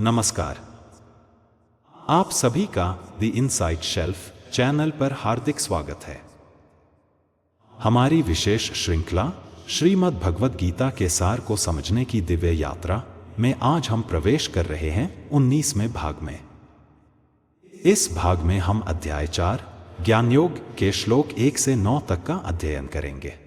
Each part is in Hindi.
नमस्कार। आप सभी का द इनसाइट शेल्फ चैनल पर हार्दिक स्वागत है। हमारी विशेष श्रृंखला श्रीमद् भगवद गीता के सार को समझने की दिव्य यात्रा में आज हम प्रवेश कर रहे हैं 19वें भाग में। इस भाग में हम अध्याय 4 ज्ञानयोग के श्लोक 1 से 9 तक का अध्ययन करेंगे।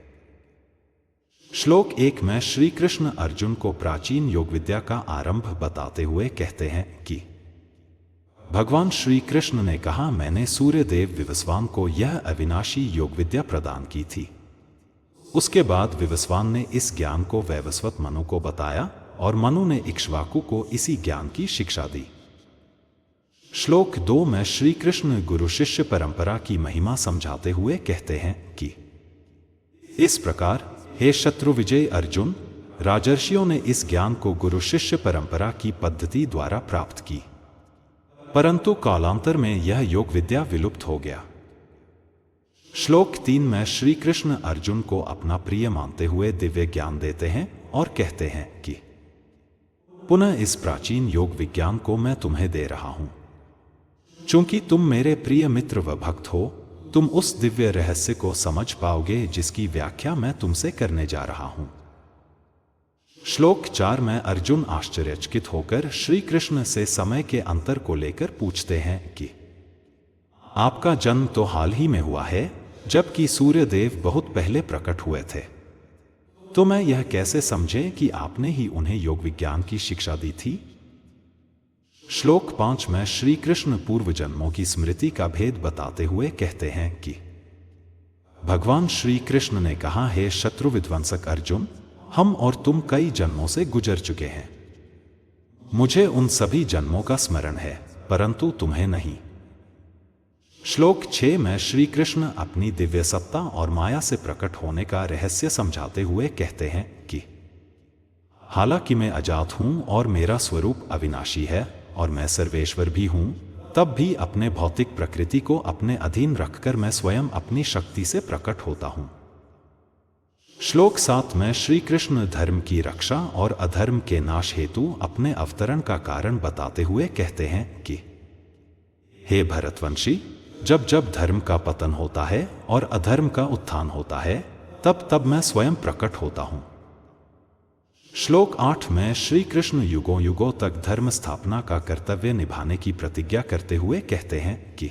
श्लोक 1 में श्री कृष्ण अर्जुन को प्राचीन योग विद्या का आरंभ बताते हुए कहते हैं कि भगवान श्री कृष्ण ने कहा, मैंने सूर्यदेव विवस्वान को यह अविनाशी योग विद्या प्रदान की थी। उसके बाद विवस्वान ने इस ज्ञान को वैवस्वत मनु को बताया और मनु ने इक्ष्वाकु को इसी ज्ञान की शिक्षा दी। श्लोक 2 में श्री कृष्ण गुरु शिष्य परंपरा की महिमा समझाते हुए कहते हैं कि इस प्रकार हे शत्रु विजय अर्जुन, राजर्षियों ने इस ज्ञान को गुरु शिष्य परंपरा की पद्धति द्वारा प्राप्त की, परंतु कालांतर में यह योग विद्या विलुप्त हो गया। श्लोक 3 में श्री कृष्ण अर्जुन को अपना प्रिय मानते हुए दिव्य ज्ञान देते हैं और कहते हैं कि पुनः इस प्राचीन योग विज्ञान को मैं तुम्हें दे रहा हूं। चूंकि तुम मेरे प्रिय मित्र व भक्त हो, तुम उस दिव्य रहस्य को समझ पाओगे जिसकी व्याख्या मैं तुमसे करने जा रहा हूं। श्लोक 4 में अर्जुन आश्चर्यचकित होकर श्री कृष्ण से समय के अंतर को लेकर पूछते हैं कि आपका जन्म तो हाल ही में हुआ है, जबकि सूर्यदेव बहुत पहले प्रकट हुए थे, तो मैं यह कैसे समझे कि आपने ही उन्हें योग विज्ञान की शिक्षा दी थी। श्लोक 5 में श्री कृष्ण पूर्व जन्मों की स्मृति का भेद बताते हुए कहते हैं कि भगवान श्री कृष्ण ने कहा, हे शत्रु विध्वंसक अर्जुन, हम और तुम कई जन्मों से गुजर चुके हैं। मुझे उन सभी जन्मों का स्मरण है, परंतु तुम्हें नहीं। श्लोक 6 में श्री कृष्ण अपनी दिव्य सत्ता और माया से प्रकट होने का रहस्य समझाते हुए कहते हैं कि हालांकि मैं अजात हूं और मेरा स्वरूप अविनाशी है और मैं सर्वेश्वर भी हूं, तब भी अपने भौतिक प्रकृति को अपने अधीन रखकर मैं स्वयं अपनी शक्ति से प्रकट होता हूं। श्लोक 7 में श्री कृष्ण धर्म की रक्षा और अधर्म के नाश हेतु अपने अवतरण का कारण बताते हुए कहते हैं कि हे भरतवंशी, जब जब धर्म का पतन होता है और अधर्म का उत्थान होता है, तब तब मैं स्वयं प्रकट होता हूं। श्लोक 8 में श्री कृष्ण युगों युगों तक धर्म स्थापना का कर्तव्य निभाने की प्रतिज्ञा करते हुए कहते हैं कि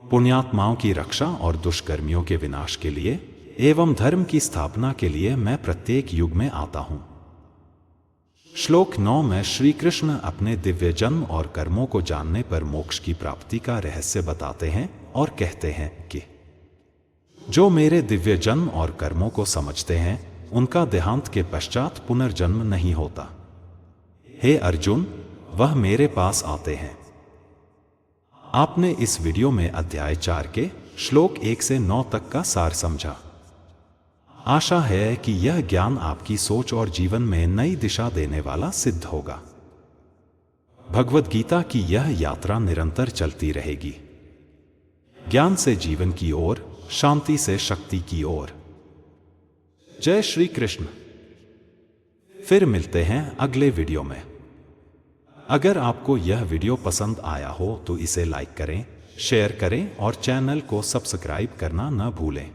पुण्यात्माओं की रक्षा और दुष्कर्मियों के विनाश के लिए एवं धर्म की स्थापना के लिए मैं प्रत्येक युग में आता हूं। श्लोक 9 में श्री कृष्ण अपने दिव्य जन्म और कर्मों को जानने पर मोक्ष की प्राप्ति का रहस्य बताते हैं और कहते हैं कि जो मेरे दिव्य जन्म और कर्मों को समझते हैं, उनका देहांत के पश्चात पुनर्जन्म नहीं होता। हे अर्जुन, वह मेरे पास आते हैं। आपने इस वीडियो में अध्याय 4 के श्लोक 1 से 9 तक का सार समझा। आशा है कि यह ज्ञान आपकी सोच और जीवन में नई दिशा देने वाला सिद्ध होगा। भगवद गीता की यह यात्रा निरंतर चलती रहेगी, ज्ञान से जीवन की ओर, शांति से शक्ति की ओर। जय श्री कृष्ण। फिर मिलते हैं अगले वीडियो में। अगर आपको यह वीडियो पसंद आया हो तो इसे लाइक करें, शेयर करें और चैनल को सब्सक्राइब करना न भूलें।